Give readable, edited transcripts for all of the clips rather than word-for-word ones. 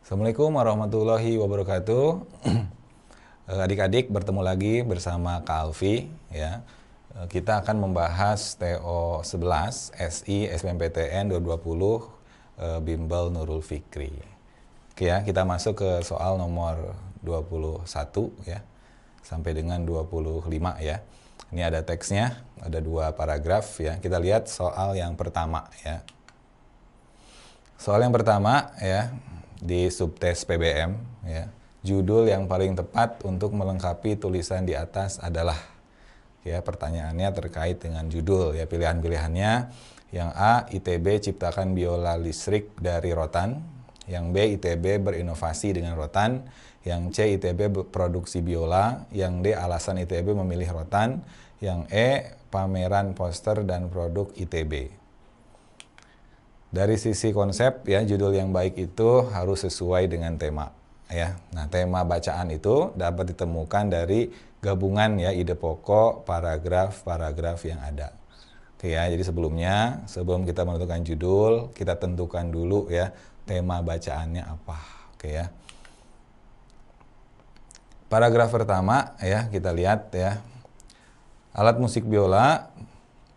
Assalamualaikum warahmatullahi wabarakatuh. Adik-adik, bertemu lagi bersama Kak Alfi ya. Kita akan membahas TO 11 SI SBMPTN 2020 Bimbel Nurul Fikri. Oke ya, kita masuk ke soal nomor 21 ya. Sampai dengan 25 ya. Ini ada teksnya, ada 2 paragraf ya. Kita lihat soal yang pertama ya. Soal yang pertama ya, di subtes PBM ya. Judul yang paling tepat untuk melengkapi tulisan di atas adalah, ya, pertanyaannya terkait dengan judul ya. Pilihan-pilihannya, yang A, ITB ciptakan biola listrik dari rotan, yang B, ITB berinovasi dengan rotan, yang C, ITB produksi biola, yang D, alasan ITB memilih rotan, yang E, pameran poster dan produk ITB. Dari sisi konsep ya, judul yang baik itu harus sesuai dengan tema ya. Nah, tema bacaan itu dapat ditemukan dari gabungan ya ide pokok paragraf-paragraf yang ada. Oke ya, jadi sebelum kita menentukan judul, kita tentukan dulu ya tema bacaannya apa. Oke ya. Paragraf pertama ya, kita lihat ya. Alat musik biola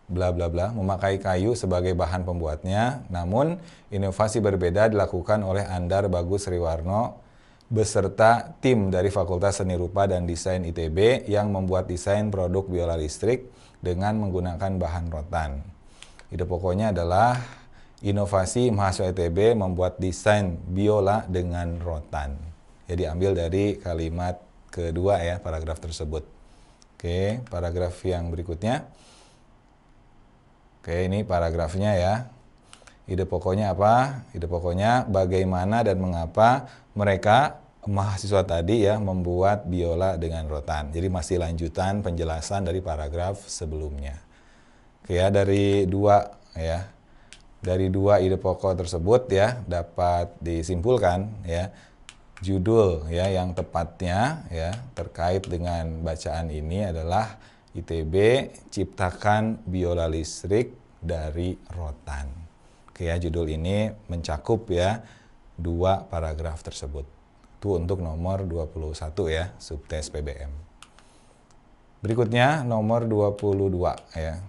bla bla bla memakai kayu sebagai bahan pembuatnya, namun inovasi berbeda dilakukan oleh Andar Bagus Riwarno beserta tim dari Fakultas Seni Rupa dan Desain ITB yang membuat desain produk biola listrik dengan menggunakan bahan rotan. Ide pokoknya adalah inovasi mahasiswa ITB membuat desain biola dengan rotan. Ya, diambil dari kalimat kedua ya, paragraf tersebut. Oke, paragraf yang berikutnya. Oke, ini paragrafnya ya. Ide pokoknya apa? Ide pokoknya bagaimana dan mengapa mereka mahasiswa tadi ya membuat biola dengan rotan. Jadi masih lanjutan penjelasan dari paragraf sebelumnya. Oke ya, dari dua ide pokok tersebut ya dapat disimpulkan ya judul ya yang tepatnya ya terkait dengan bacaan ini adalah ITB ciptakan biola listrik dari rotan. Oke ya, judul ini mencakup ya 2 paragraf tersebut. Itu untuk nomor 21 ya, subtes PBM. Berikutnya nomor 22 ya.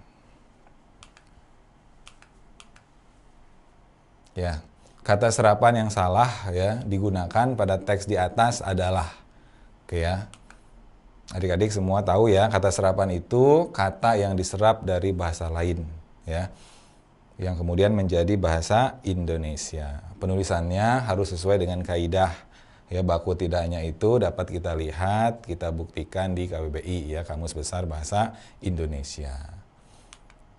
Ya, kata serapan yang salah ya digunakan pada teks di atas adalah. Oke ya. Adik-adik semua tahu ya, kata serapan itu kata yang diserap dari bahasa lain ya, yang kemudian menjadi bahasa Indonesia. Penulisannya harus sesuai dengan kaidah ya, baku tidaknya itu dapat kita lihat, kita buktikan di KBBI ya, Kamus Besar Bahasa Indonesia.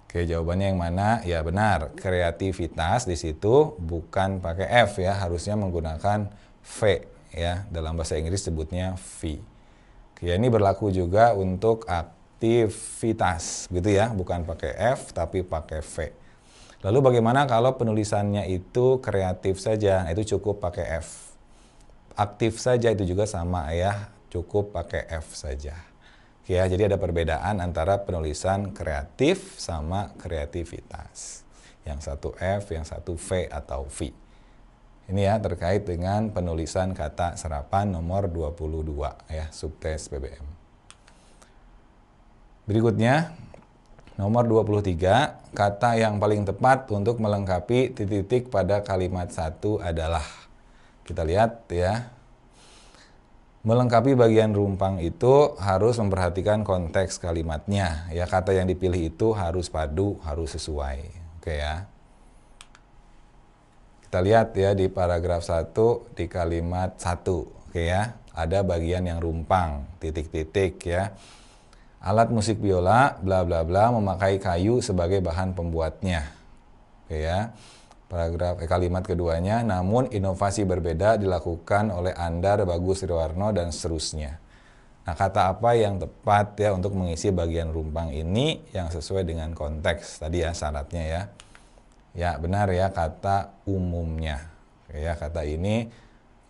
Oke, jawabannya yang mana? Ya benar, kreativitas di situ bukan pakai F ya, harusnya menggunakan V ya, dalam bahasa Inggris sebutnya V. Ya, ini berlaku juga untuk aktivitas gitu ya, bukan pakai F tapi pakai V. Lalu bagaimana kalau penulisannya itu kreatif saja? Itu cukup pakai F. Aktif saja itu juga sama ya, cukup pakai F saja. Ya, jadi ada perbedaan antara penulisan kreatif sama kreativitas. Yang satu F, yang satu V atau V. Ini ya terkait dengan penulisan kata serapan nomor 22 ya, subtes PBM. Berikutnya nomor 23, kata yang paling tepat untuk melengkapi titik-titik pada kalimat 1 adalah. Kita lihat ya. Melengkapi bagian rumpang itu harus memperhatikan konteks kalimatnya. Ya, kata yang dipilih itu harus padu, harus sesuai. Oke ya. Kita lihat ya di paragraf 1 di kalimat 1, oke ya. Ada bagian yang rumpang, titik-titik ya. Alat musik biola bla bla bla memakai kayu sebagai bahan pembuatnya. Oke ya. Kalimat keduanya, namun inovasi berbeda dilakukan oleh Andar Bagus Riwarno dan seterusnya. Nah, kata apa yang tepat ya untuk mengisi bagian rumpang ini yang sesuai dengan konteks tadi ya syaratnya ya. Ya benar ya, kata umumnya ya, kata ini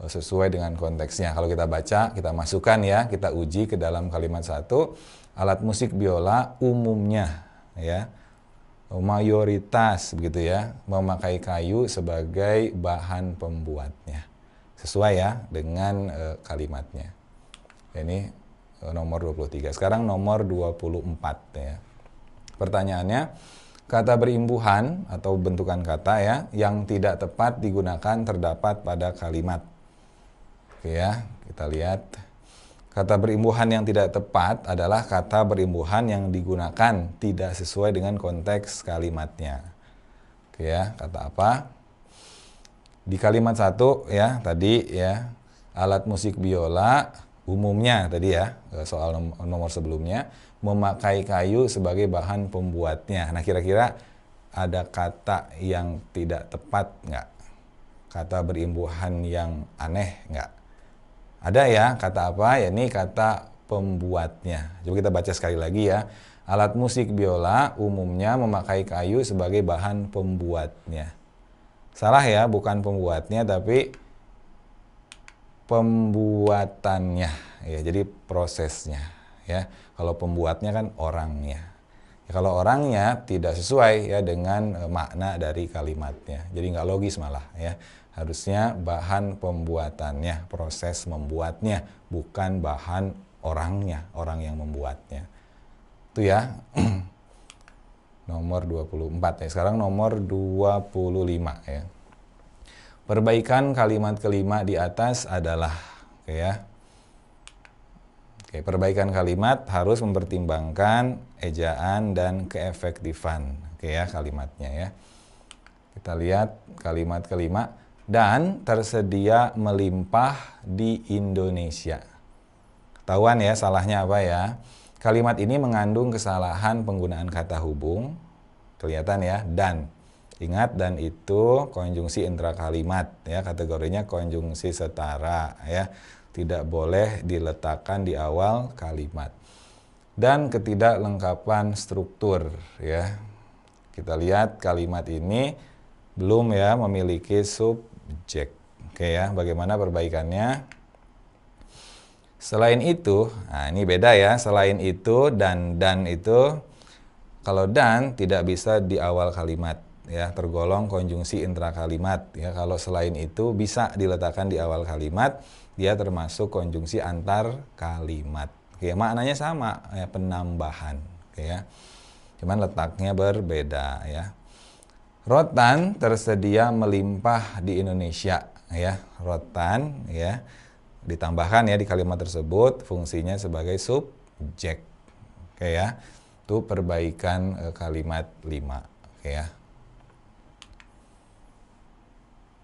sesuai dengan konteksnya. Kalau kita baca, kita masukkan ya, kita uji ke dalam kalimat 1. Alat musik biola umumnya ya, mayoritas begitu ya, memakai kayu sebagai bahan pembuatnya. sesuai ya dengan kalimatnya. Ini nomor 23. Sekarang nomor 24 ya. Pertanyaannya, kata berimbuhan atau bentukan kata ya yang tidak tepat digunakan terdapat pada kalimat. Oke ya, kita lihat. Kata berimbuhan yang tidak tepat adalah kata berimbuhan yang digunakan tidak sesuai dengan konteks kalimatnya. Oke ya, kata apa? Di kalimat 1 ya, tadi ya, alat musik biola umumnya tadi ya, soal nomor sebelumnya, memakai kayu sebagai bahan pembuatnya. Nah, kira-kira ada kata yang tidak tepat nggak? Kata berimbuhan yang aneh nggak? Ada ya, kata apa? Ya, ini kata pembuatnya. Coba kita baca sekali lagi ya. Alat musik biola umumnya memakai kayu sebagai bahan pembuatnya. Salah ya, bukan pembuatnya tapi pembuatannya ya, jadi prosesnya ya. Kalau pembuatnya kan orangnya ya, kalau orangnya tidak sesuai ya dengan makna dari kalimatnya, jadi nggak logis malah ya. Harusnya bahan pembuatannya, proses membuatnya, bukan bahan orangnya, orang yang membuatnya itu ya. Nomor 24 ya. Sekarang nomor 25 ya. Perbaikan kalimat kelima di atas adalah, oke ya. Oke, perbaikan kalimat harus mempertimbangkan ejaan dan keefektifan. Oke ya, kalimatnya ya. Kita lihat kalimat kelima, dan tersedia melimpah di Indonesia. Ketahuan ya salahnya apa ya. Kalimat ini mengandung kesalahan penggunaan kata hubung. Kelihatan ya, dan. Ingat, dan itu konjungsi intrakalimat ya, kategorinya konjungsi setara ya. Tidak boleh diletakkan di awal kalimat. Dan ketidaklengkapan struktur ya. Kita lihat kalimat ini belum ya memiliki subjek. Oke ya, bagaimana perbaikannya? Selain itu, nah ini beda ya, selain itu dan itu, kalau dan tidak bisa di awal kalimat ya, tergolong konjungsi intrakalimat ya. Kalau selain itu bisa diletakkan di awal kalimat, dia termasuk konjungsi antar kalimat. Oke, maknanya sama ya, penambahan. Oke ya. Cuman letaknya berbeda ya. Rotan tersedia melimpah di Indonesia ya. Rotan ya ditambahkan ya di kalimat tersebut, fungsinya sebagai subjek. Oke ya. Itu perbaikan kalimat 5. Oke ya.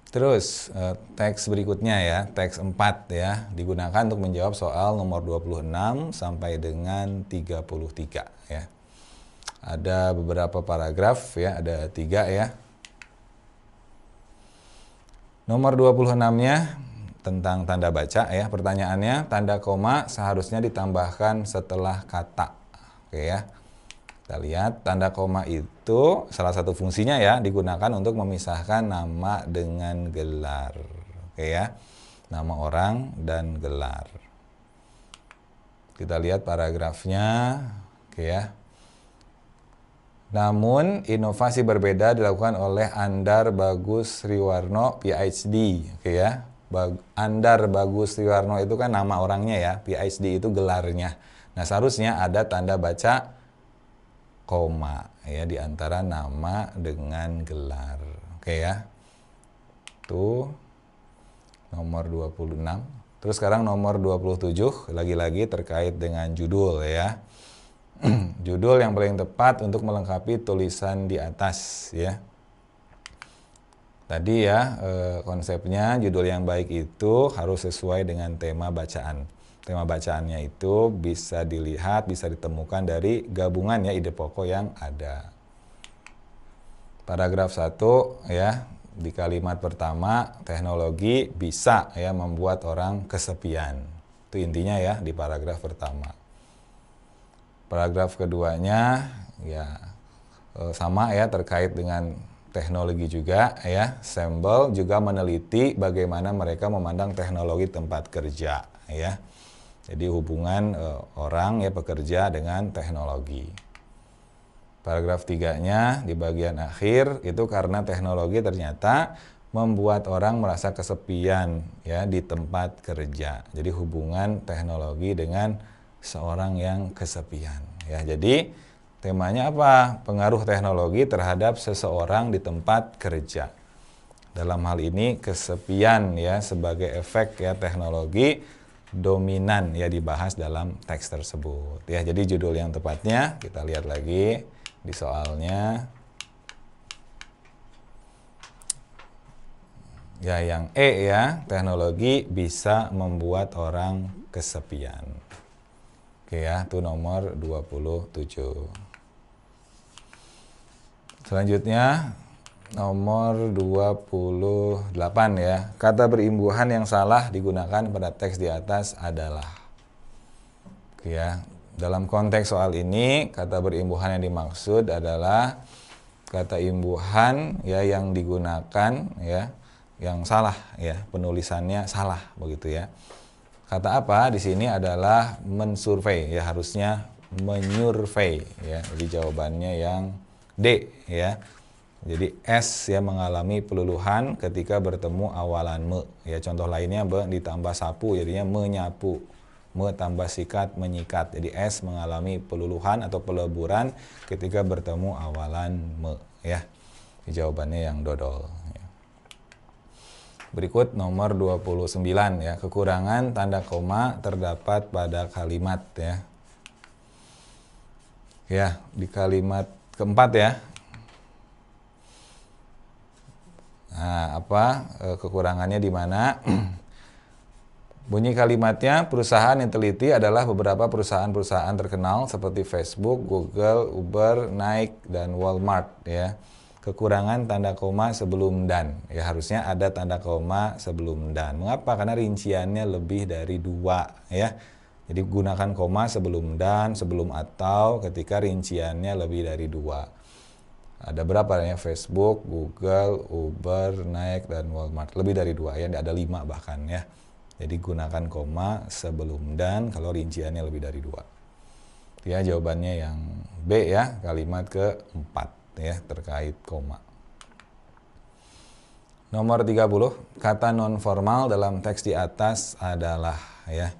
Terus teks berikutnya ya, teks 4 ya, digunakan untuk menjawab soal nomor 26 sampai dengan 33 ya. Ada beberapa paragraf ya, ada 3 ya. Nomor 26-nya tentang tanda baca ya. Pertanyaannya, tanda koma seharusnya ditambahkan setelah kata. Oke ya. Kita lihat, tanda koma itu salah satu fungsinya ya, digunakan untuk memisahkan nama dengan gelar. Oke ya, nama orang dan gelar. Kita lihat paragrafnya. Oke ya. Namun, inovasi berbeda dilakukan oleh Andar Bagus Riwarno, PhD. Oke ya. Andar Bagus Riwarno itu kan nama orangnya ya, PhD itu gelarnya. Nah, seharusnya ada tanda baca koma ya di antara nama dengan gelar. Oke ya. Tuh nomor 26. Terus sekarang nomor 27 lagi-lagi terkait dengan judul ya. Judul yang paling tepat untuk melengkapi tulisan di atas ya. Tadi ya konsepnya judul yang baik itu harus sesuai dengan tema bacaan. Tema bacaannya itu bisa dilihat, bisa ditemukan dari gabungan ya ide pokok yang ada. Paragraf 1 ya, di kalimat pertama, teknologi bisa ya membuat orang kesepian. Itu intinya ya di paragraf pertama. Paragraf keduanya ya sama ya, terkait dengan teknologi juga ya. Sampel juga meneliti bagaimana mereka memandang teknologi tempat kerja ya. Jadi hubungan orang ya, pekerja dengan teknologi. Paragraf 3-nya di bagian akhir itu karena teknologi ternyata membuat orang merasa kesepian ya di tempat kerja. Jadi hubungan teknologi dengan seorang yang kesepian ya. Jadi temanya apa? Pengaruh teknologi terhadap seseorang di tempat kerja. Dalam hal ini kesepian ya sebagai efek ya teknologi dominan ya dibahas dalam teks tersebut ya. Jadi judul yang tepatnya kita lihat lagi di soalnya. Ya, yang E ya, teknologi bisa membuat orang kesepian. Oke ya, itu nomor 27. Selanjutnya, nomor 28 ya. Kata berimbuhan yang salah digunakan pada teks di atas adalah. Oke ya, dalam konteks soal ini, kata berimbuhan yang dimaksud adalah kata imbuhan ya yang digunakan ya yang salah ya, penulisannya salah begitu ya. Kata apa di sini adalah mensurvei ya, harusnya menyurvei ya. Jadi jawabannya yang D ya. Jadi S ya, mengalami peluluhan ketika bertemu awalan me ya. Contoh lainnya be ditambah sapu jadinya menyapu. Me tambah sikat menyikat. Jadi S mengalami peluluhan atau peleburan ketika bertemu awalan me ya. Jawabannya yang dodol. Berikut nomor 29 ya, kekurangan tanda koma terdapat pada kalimat ya. Ya, di kalimat keempat ya. Nah, apa kekurangannya di mana? Bunyi kalimatnya, perusahaan yang teliti adalah beberapa perusahaan-perusahaan terkenal seperti Facebook, Google, Uber, Nike, dan Walmart ya. Kekurangan tanda koma sebelum dan ya, harusnya ada tanda koma sebelum dan. Mengapa? Karena rinciannya lebih dari 2 ya. Jadi gunakan koma sebelum dan, sebelum atau ketika rinciannya lebih dari 2. Ada berapa ya? Facebook, Google, Uber, Nike, dan Walmart. Lebih dari 2 ya, ada 5 bahkan ya. Jadi gunakan koma sebelum dan kalau rinciannya lebih dari 2. Ya, jawabannya yang B ya, kalimat keempat ya terkait koma. Nomor 30, kata non formal dalam teks di atas adalah ya.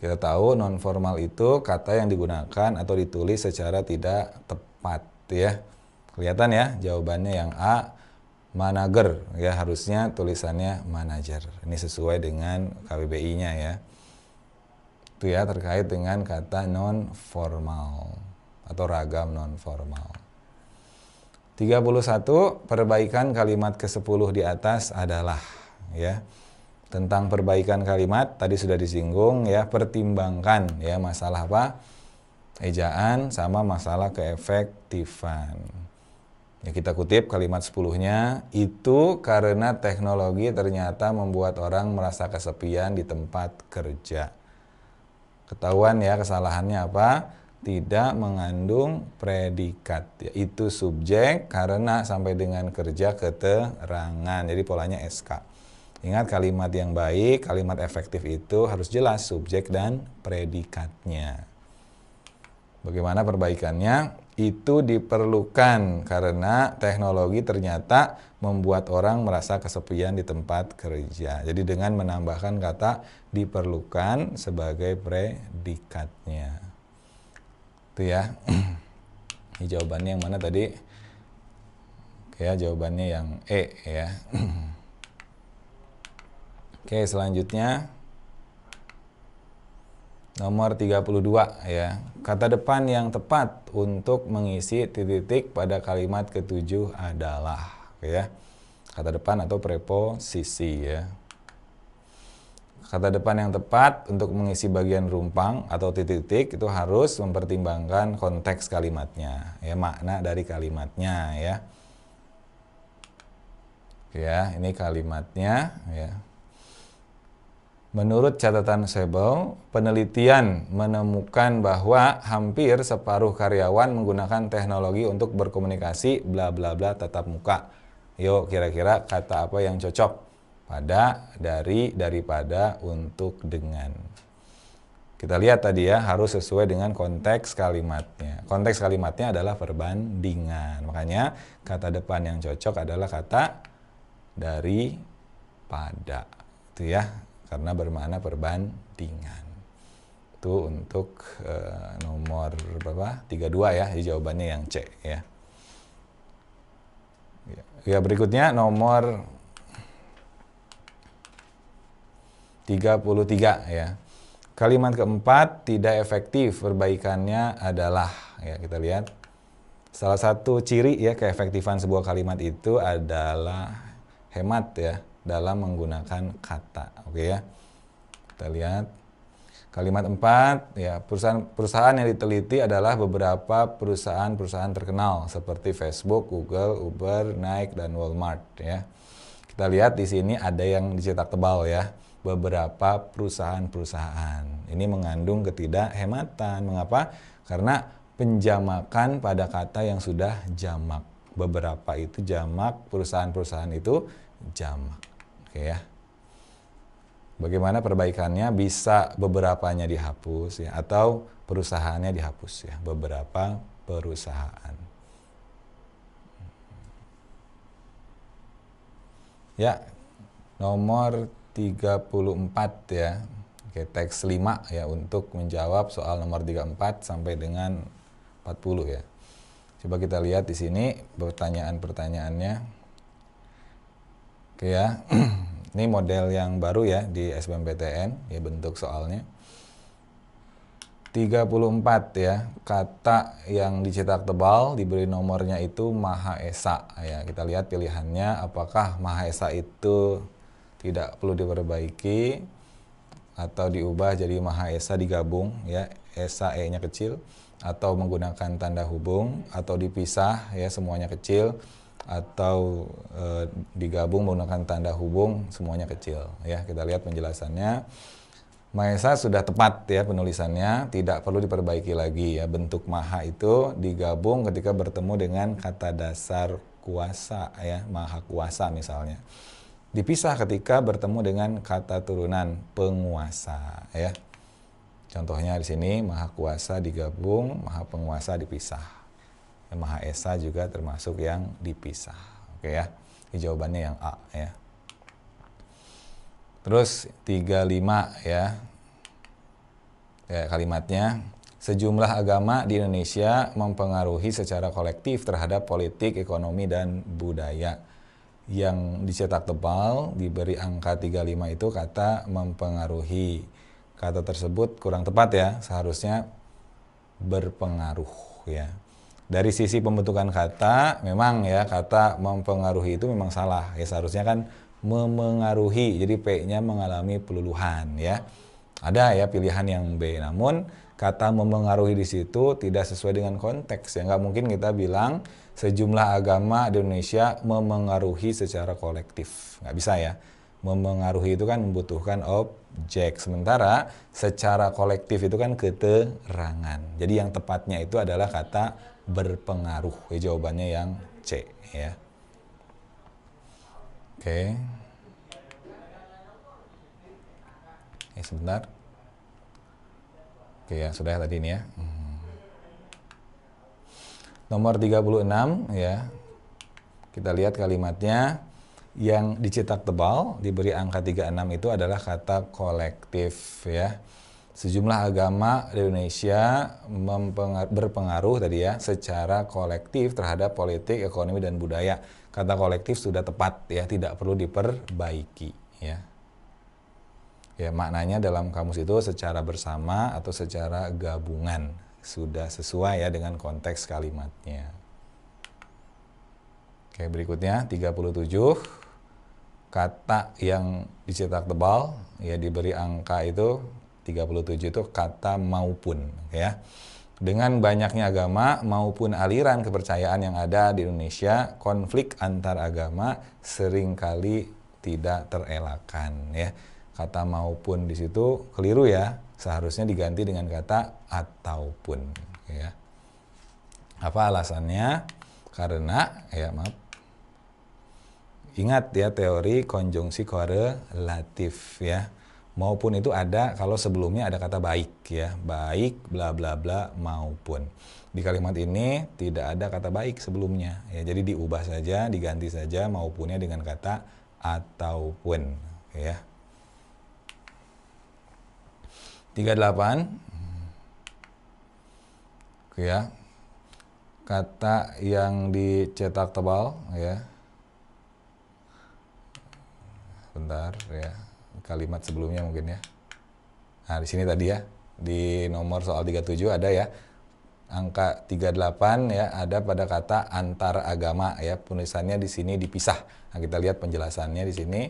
Kita tahu non formal itu kata yang digunakan atau ditulis secara tidak tepat ya. Kelihatan ya, jawabannya yang A, manager ya, harusnya tulisannya manager. Ini sesuai dengan KBBI-nya ya. Itu ya terkait dengan kata non formal atau ragam non formal. 31, perbaikan kalimat ke-10 di atas adalah ya. Tentang perbaikan kalimat tadi sudah disinggung ya, pertimbangkan ya masalah apa? Ejaan sama masalah keefektifan. Ya, kita kutip kalimat 10-nya, itu karena teknologi ternyata membuat orang merasa kesepian di tempat kerja. Ketahuan ya kesalahannya apa? Tidak mengandung predikat, yaitu subjek karena sampai dengan kerja keterangan. Jadi polanya SK. Ingat, kalimat yang baik, kalimat efektif itu harus jelas subjek dan predikatnya. Bagaimana perbaikannya? Itu diperlukan karena teknologi ternyata membuat orang merasa kesepian di tempat kerja. Jadi dengan menambahkan kata diperlukan sebagai predikatnya. Itu ya. Ini jawabannya yang mana tadi? Oke ya, jawabannya yang E ya. Oke, selanjutnya nomor 32 ya. Kata depan yang tepat untuk mengisi titik-titik pada kalimat ke-7 adalah ya. Kata depan atau preposisi ya. Kata depan yang tepat untuk mengisi bagian rumpang atau titik-titik itu harus mempertimbangkan konteks kalimatnya ya, makna dari kalimatnya ya. Ya, ini kalimatnya ya. Menurut catatan Sebel, penelitian menemukan bahwa hampir separuh karyawan menggunakan teknologi untuk berkomunikasi bla bla bla tatap muka. Yuk, kira-kira kata apa yang cocok? Pada, dari, daripada, untuk, dengan. Kita lihat tadi ya, harus sesuai dengan konteks kalimatnya. Konteks kalimatnya adalah perbandingan. Makanya kata depan yang cocok adalah kata daripada. Itu ya, karena bermakna perbandingan. Itu untuk nomor berapa? 32 ya, jadi jawabannya yang C ya. Ya, berikutnya nomor 33 ya. Kalimat keempat tidak efektif, perbaikannya adalah, ya kita lihat. Salah satu ciri ya keefektifan sebuah kalimat itu adalah hemat ya dalam menggunakan kata. Oke ya. Kita lihat. Kalimat 4 ya, perusahaan yang diteliti adalah beberapa perusahaan terkenal seperti Facebook, Google, Uber, Nike dan Walmart ya. Kita lihat di sini ada yang dicetak tebal ya. Beberapa perusahaan. Ini mengandung ketidakhematan. Mengapa? Karena penjamakan pada kata yang sudah jamak. Beberapa itu jamak, perusahaan itu jamak. Oke ya. Bagaimana perbaikannya? Bisa beberapanya dihapus ya, atau perusahaannya dihapus ya, beberapa perusahaan. Ya, nomor 34 ya. Oke, teks 5 ya untuk menjawab soal nomor 34 sampai dengan 40 ya. Coba kita lihat di sini pertanyaan-pertanyaannya. Oke ya. Ini model yang baru ya di SBMPTN ya bentuk soalnya. 34 ya. Kata yang dicetak tebal diberi nomornya itu Maha Esa ya. Kita lihat pilihannya, apakah Maha Esa itu tidak perlu diperbaiki atau diubah jadi Maha Esa digabung ya, Esa E-nya kecil, atau menggunakan tanda hubung, atau dipisah ya semuanya kecil, atau digabung menggunakan tanda hubung semuanya kecil ya. Kita lihat penjelasannya. Maha Esa sudah tepat ya penulisannya, tidak perlu diperbaiki lagi ya. Bentuk Maha itu digabung ketika bertemu dengan kata dasar kuasa ya, Maha Kuasa misalnya. Dipisah ketika bertemu dengan kata turunan penguasa ya. Contohnya di sini Maha Kuasa digabung, Maha Penguasa dipisah. Maha Esa juga termasuk yang dipisah. Oke ya. Ini jawabannya yang A ya. Terus 35 ya. Ya, kalimatnya, sejumlah agama di Indonesia mempengaruhi secara kolektif terhadap politik, ekonomi dan budaya. Yang dicetak tebal diberi angka 35 itu kata mempengaruhi. Kata tersebut kurang tepat ya, seharusnya berpengaruh ya. Dari sisi pembentukan kata, memang ya kata mempengaruhi itu memang salah ya, seharusnya kan memengaruhi, jadi P-nya mengalami peluluhan ya. Ada ya pilihan yang B, namun kata memengaruhi di situ tidak sesuai dengan konteks ya. Nggak mungkin kita bilang sejumlah agama di Indonesia memengaruhi secara kolektif, nggak bisa ya. Memengaruhi itu kan membutuhkan objek, sementara secara kolektif itu kan keterangan. Jadi yang tepatnya itu adalah kata berpengaruh ya, jawabannya yang C ya. Oke. Sebentar. Oke ya, sudah tadi ini ya. Nomor 36 ya. Kita lihat kalimatnya. Yang dicetak tebal diberi angka 36 itu adalah kata kolektif ya. Sejumlah agama di Indonesia berpengaruh tadi ya secara kolektif terhadap politik, ekonomi dan budaya. Kata kolektif sudah tepat ya, tidak perlu diperbaiki ya. Ya, maknanya dalam kamus itu secara bersama atau secara gabungan. Sudah sesuai ya dengan konteks kalimatnya. Oke, berikutnya 37. Kata yang dicetak tebal ya diberi angka itu 37 itu kata maupun ya. Dengan banyaknya agama maupun aliran kepercayaan yang ada di Indonesia, konflik antar agama seringkali tidak terelakkan ya. Kata maupun di situ keliru ya, seharusnya diganti dengan kata ataupun ya. Apa alasannya? Karena ya ingat ya teori konjungsi korelatif ya. Maupun itu ada kalau sebelumnya ada kata baik ya. Baik bla bla bla maupun. Di kalimat ini tidak ada kata baik sebelumnya ya. Jadi diubah saja, diganti saja maupunnya dengan kata ataupun, ya. 38, ya. Kata yang dicetak tebal, ya. Bentar, ya. Kalimat sebelumnya mungkin ya. Nah, di sini tadi ya, di nomor soal 37 ada ya. Angka 38 ya, ada pada kata antar agama ya. Penulisannya di sini dipisah. Nah, kita lihat penjelasannya di sini.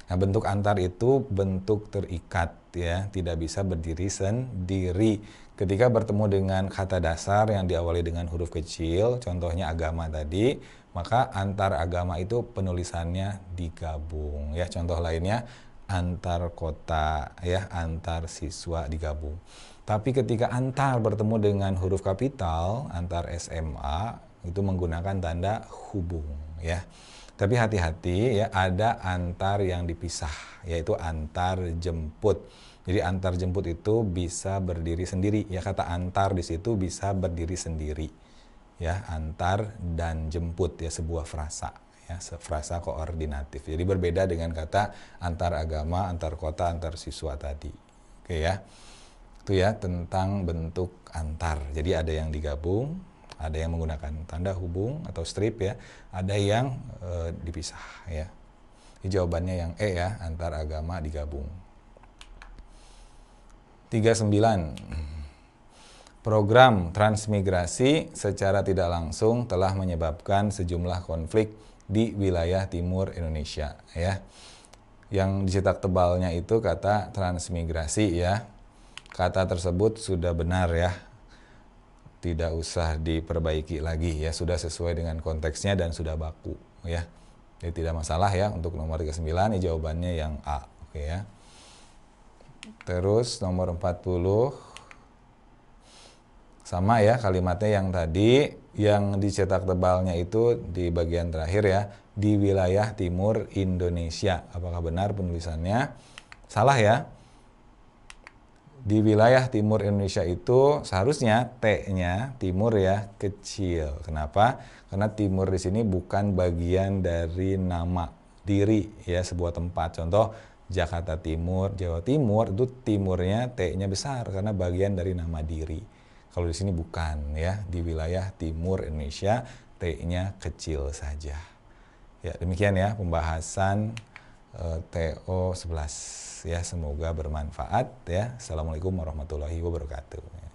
Nah, bentuk antar itu bentuk terikat ya, tidak bisa berdiri sendiri. Ketika bertemu dengan kata dasar yang diawali dengan huruf kecil, contohnya agama tadi, maka antar agama itu penulisannya digabung ya. Contoh lainnya antar kota ya, antar siswa digabung. Tapi ketika antar bertemu dengan huruf kapital, antar SMA itu menggunakan tanda hubung ya. Tapi hati-hati ya, ada antar yang dipisah, yaitu antar jemput. Jadi antar jemput itu bisa berdiri sendiri. Ya, kata antar di situ bisa berdiri sendiri. Ya, antar dan jemput ya, sebuah frasa. Ya, frasa koordinatif. Jadi berbeda dengan kata antar agama, antar kota, antar siswa tadi. Oke ya. Itu ya tentang bentuk antar. Jadi ada yang digabung, ada yang menggunakan tanda hubung atau strip ya, ada yang dipisah ya. Ini jawabannya yang E ya, antar agama digabung. 39. Program transmigrasi secara tidak langsung telah menyebabkan sejumlah konflik di wilayah timur Indonesia ya. Yang dicetak tebalnya itu kata transmigrasi ya. Kata tersebut sudah benar ya, tidak usah diperbaiki lagi ya, sudah sesuai dengan konteksnya dan sudah baku ya. Jadi tidak masalah ya untuk nomor 39, ini jawabannya yang A. Oke ya. Terus nomor 40 sama ya kalimatnya yang tadi, yang dicetak tebalnya itu di bagian terakhir ya, di wilayah timur Indonesia. Apakah benar penulisannya? Salah ya. Di wilayah timur Indonesia itu seharusnya T-nya timur ya kecil. Kenapa? Karena timur di sini bukan bagian dari nama diri ya, sebuah tempat. Contoh Jakarta Timur, Jawa Timur, itu timurnya T-nya besar karena bagian dari nama diri. Kalau di sini bukan ya, di wilayah timur Indonesia T-nya kecil saja. Ya, demikian ya pembahasan TO 11 ya, semoga bermanfaat ya. Assalamualaikum warahmatullahi wabarakatuh.